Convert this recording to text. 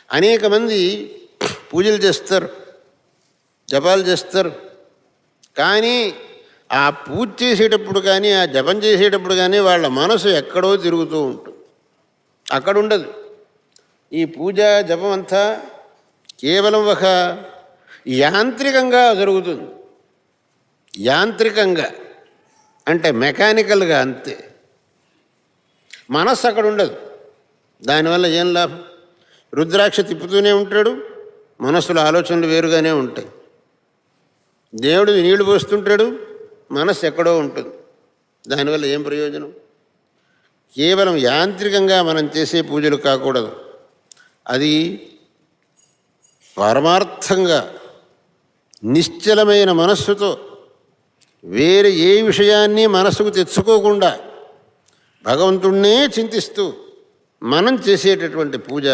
అనేక మంది పూజలు చేస్తారు, జపాలు చేస్తారు, కానీ ఆ పూజ చేసేటప్పుడు కానీ ఆ జపం చేసేటప్పుడు కానీ వాళ్ళ మనసు ఎక్కడో తిరుగుతూ ఉంటుంది, అక్కడ ఉండదు. ఈ పూజ జపం అంతా కేవలం ఒక యాంత్రికంగా జరుగుతుంది. యాంత్రికంగా అంటే మెకానికల్గా అంతే. మనస్సు అక్కడ ఉండదు. దానివల్ల ఏం లాభం? రుద్రాక్ష తిప్పుతూనే ఉంటాడు, మనస్సులో ఆలోచనలు వేరుగానే ఉంటాయి. దేవుడు నీళ్లు పోస్తుంటాడు, మనస్సు ఎక్కడో ఉంటుంది. దానివల్ల ఏం ప్రయోజనం? కేవలం యాంత్రికంగా మనం చేసే పూజలు కాకూడదు. అది పరమార్థంగా నిశ్చలమైన మనస్సుతో వేరే ఏ విషయాన్ని మనస్సుకు తెచ్చుకోకుండా భగవంతుణ్ణే చింతిస్తూ మనం చేసేటటువంటి పూజ